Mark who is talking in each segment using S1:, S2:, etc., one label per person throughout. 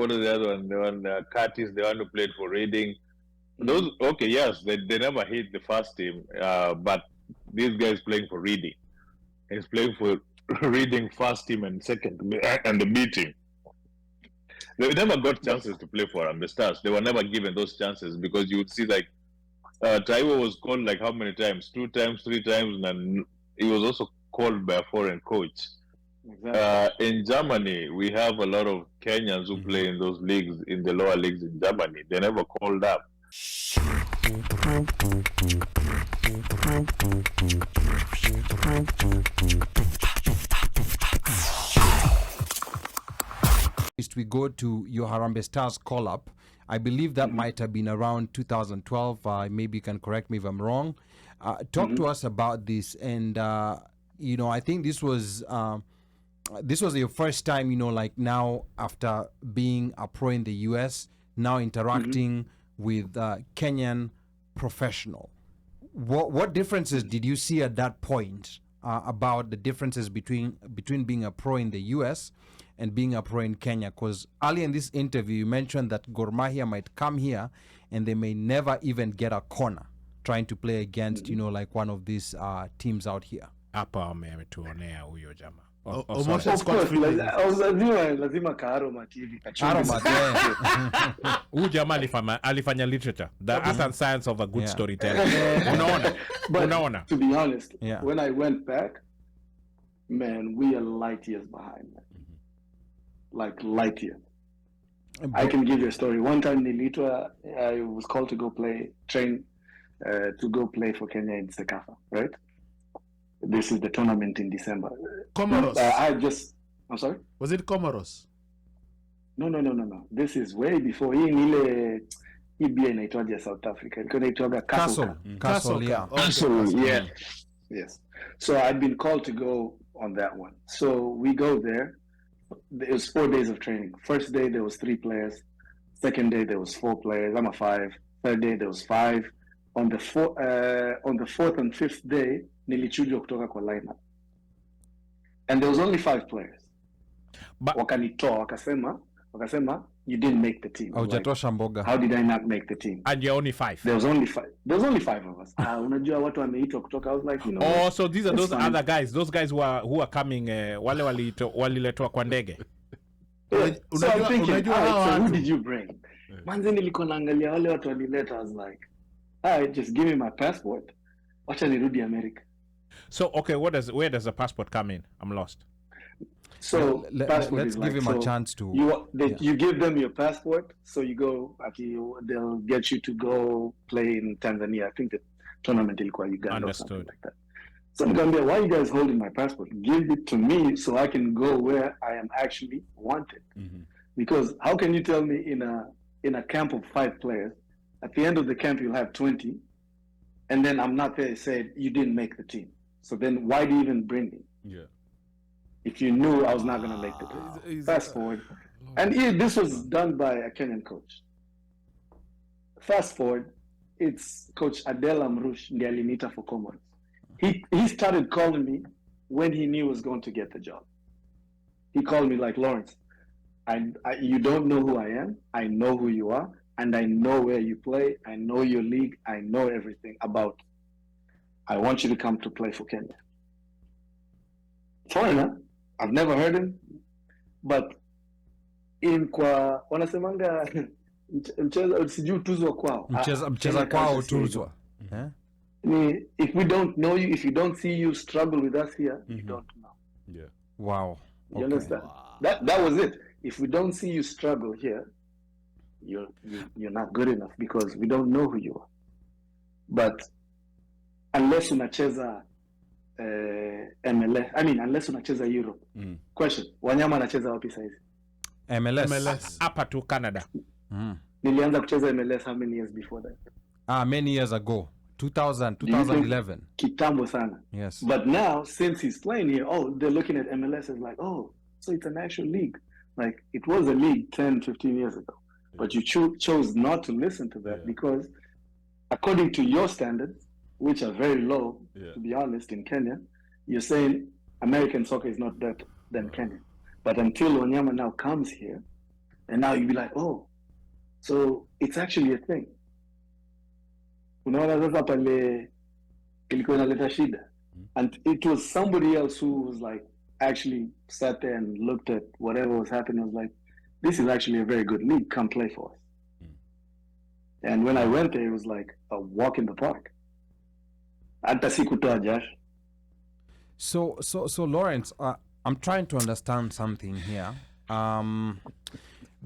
S1: what is the other one? The one Curtis, the one who played for Reading. Those okay, yes, they never hit the first team, but this guy is playing for Reading. He's playing for Reading first team and second and the B team. They never got chances to play for the Stars. They were never given those chances because you would see like Taiwo was called like how many times? 2 times, 3 times, and he was also called by a foreign coach. Exactly. In Germany, we have a lot of Kenyans who play in those leagues, in the lower leagues in Germany. They never called up.
S2: We go to your Harambee Stars call-up. I believe that might have been around 2012. Maybe you can correct me if I'm wrong. Talk to us about this. And, you know, I think this was your first time, you know, like now after being a pro in the U.S., now interacting with Kenyan professional. What differences did you see at that point about the differences between being a pro in the U.S. and being a pro in Kenya? Because earlier in this interview, you mentioned that Gor Mahia might come here and they may never even get a corner trying to play against, you know, like one of these teams out here.
S3: Hapa ametuonea huyo jamaa.
S4: Of course, lazima Karoma TV.
S2: Karoma,
S3: Huyu jamaa alifanya literature, the art and science of a good storyteller. Unaona?
S4: To be honest, when I went back, man, we are light years behind, man. Like light years. I can give you a story. One time I was called to go train for Kenya in Sekafa, right? This is the tournament in December.
S5: Comoros.
S4: I'm sorry?
S5: Was it Comoros?
S4: No. This is way before. Hii BA inaitwaje South Africa. Ilikuwa inaitwaga Castle.
S2: Castle, yeah.
S4: Castle, yeah. Yes. So I'd been called to go on that one. So we go there. It was 4 days of training. First day there was 3 players. Second day there was 4 players. I'm a 5. Third day there was 5. On the fourth and fifth day, nilichujwa kutoka kwa lineup. And there was only 5 players.
S3: But
S4: wakanitoa wakasema you didn't make the team.
S2: Like,
S4: how did I not make the team?
S3: And you're only 5.
S4: There was only 5 of us. Unajua watu wameitwa kutoka. I was like, you know.
S3: Oh, so these are those other guys. Those guys who are coming wale waliletwa kwa ndege.
S4: So I'm thinking, so who did you bring? Manze nilikuwa naangalia wale watu walileta. I was like, just give me my passport. Wacha nirudi America.
S3: So okay, where does the passport come in? I'm lost.
S4: So
S2: let's give him a chance to.
S4: You give them your passport, so you go. They'll get you to go play in Tanzania. I think the tournament ilikuwa Uganda or something like that. So I'm gonna be, why are you guys holding my passport? Give it to me so I can go where I am actually wanted. Because how can you tell me in a camp of 5 players, at the end of the camp you'll have 20, and then I'm not there? You said you didn't make the team. So then why do you even bring me?
S5: Yeah.
S4: If you knew I was not going to make the team. Fast forward. And this was done by a Kenyan coach. Fast forward, it's Coach Adel Amrush ndiye alinita for Comoros. He started calling me when he knew he was going to get the job. He called me like, Lawrence, you don't know who I am. I know who you are. And I know where you play. I know your league. I know everything about you. I want you to come to play for Kenya. Foreigner, I've never heard him, but kwa wanasemanga mcheza sijui tuzwa kwao.
S2: Mcheza kwao tuzwa.
S4: If we don't know you, if you don't see you struggle with us here, you don't know.
S5: Yeah.
S2: Wow.
S4: You understand? Wow. That was it. If we don't see you struggle here, you're not good enough because we don't know who you are. But unless unacheza MLS, unless unacheza Europe. Question, Wanyama anacheza wapi saizi?
S2: MLS.
S3: Hapa to Canada.
S4: Nilianza kucheza MLS how many years before that?
S2: Many years ago. 2011.
S4: Kitambo sana.
S2: Yes.
S4: But now, since he's playing here, they're looking at MLS as like, so it's an actual league. Like, it was a league 10, 15 years ago. But you chose not to listen to that because according to your standards, which are very low, to be honest, in Kenya, you're saying American soccer is not better than Kenya. But until Wanyama now comes here, And now you'd be like, oh, so it's actually a thing. Unaona sasa pale kilikuwa inaleta shida. And it was somebody else who was like, actually sat there and looked at whatever was happening. I was like, this is actually a very good league. Come play for us. And when I went there, it was like a walk in the park. Hata sikutoa jasho.
S2: So Lawrence, I'm trying to understand something here.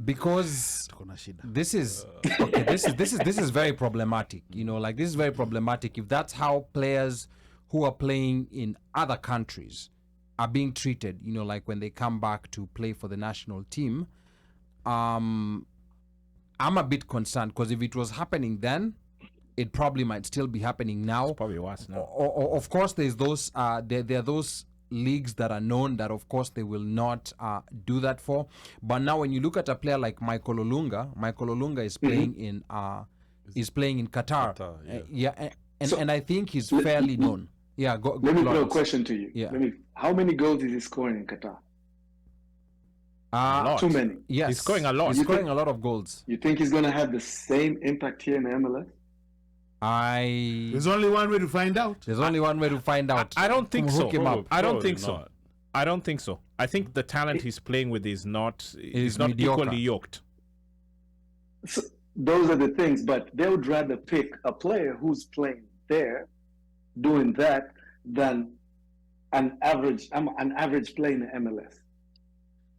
S2: Because this is okay, this is very problematic. You know, like this is very problematic if that's how players who are playing in other countries are being treated, you know, like when they come back to play for the national team. I'm a bit concerned because if it was happening then, it probably might still be happening now.
S3: It's probably worse now.
S2: Of course, there's those there are those leagues that are known that of course they will not do that for. But now when you look at a player like Michael Olunga is playing in Qatar. And I think he's fairly known. Yeah,
S4: let me throw a question to you.
S2: Yeah.
S4: How many goals is he scoring in Qatar? Too many.
S2: Yes.
S3: He's scoring a lot.
S2: He's scoring a lot of goals.
S4: You think he's going to have the same impact here in the MLS?
S5: There's only one way to find out.
S2: There's only one way to find out.
S3: I don't think so.
S2: Hook him up.
S3: I don't think so. I don't think so. I think the talent he's playing with is not
S2: mediocre.
S3: equally yoked.
S4: So those are the things, but they would rather pick a player who's playing there, doing that, than an average player in the MLS.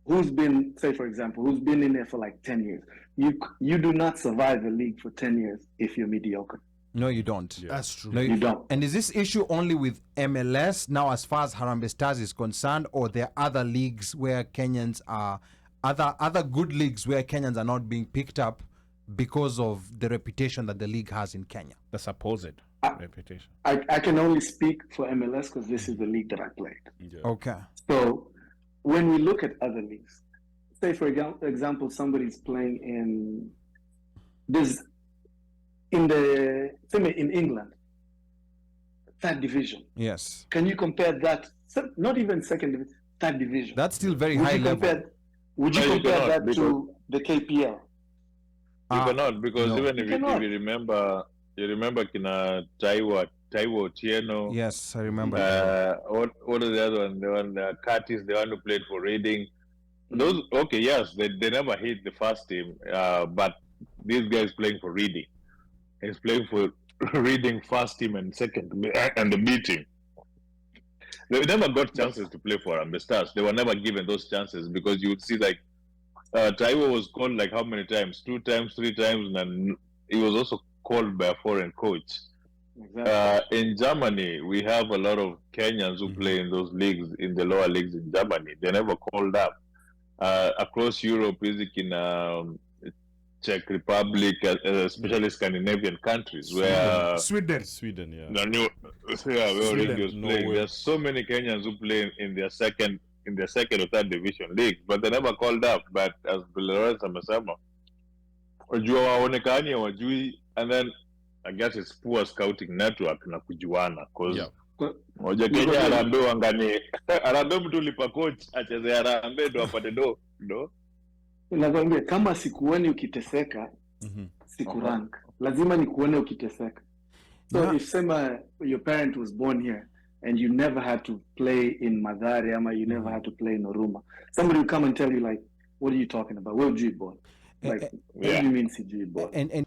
S4: Who's been, say for example, who's been in there for like 10 years. You do not survive a league for 10 years if you're mediocre.
S2: No, you don't.
S5: Yeah. That's true.
S2: No,
S4: you don't.
S2: And is this issue only with MLS now as far as Harambee Stars is concerned, or there are other leagues where Kenyans are, other good leagues where Kenyans are not being picked up because of the reputation that the league has in Kenya?
S3: The supposed reputation.
S4: I can only speak for MLS because this is the league that I played.
S5: Yeah.
S2: Okay.
S4: So when we look at other leagues, say for example, somebody's playing in England, third division.
S2: Yes.
S4: Can you compare that? Not even second division, third division.
S2: That's still very high level.
S4: Would you compare that to the KPL?
S1: You cannot, because
S2: no.
S1: even if you remember Kina Taiwo Otieno.
S2: Yes, I remember.
S1: What are the other one? The one Curtis, the one who played for Reading. Those yes, they never hit the first team, but this guy is playing for Reading. He's playing for Reading first team and second and the B team. They never got chances to play for Harambee Stars. They were never given those chances because you would see like Taiwo was called like how many times? 2 times, 3 times, and he was also called by a foreign coach.
S4: Exactly.
S1: In Germany, we have a lot of Kenyans who play in those leagues, in the lower leagues in Germany. They never called up. Across Europe, in Czech Republic, especially Scandinavian countries, where
S5: Sweden,
S1: where Origi was playing. There's so many Kenyans who play in their second or third division league, but they never called up. But as Lawrence amesema, wajua waonekani wajui, and then I guess it's poor scouting network na kujuana, because moja Kenya Harambee wangani Harambee mtu lipa coach acheze Harambee ndo apate do.
S4: Nakwambia kama sikuoni ukiteseka, sikurank. Lazima nikuone ukiteseka. So if your parent was born here and you never had to play in Mathare ama you never had to play in Oruma, somebody will come and tell you like, what are you talking about? Where would you be born? Like, what do you mean CG born?
S2: And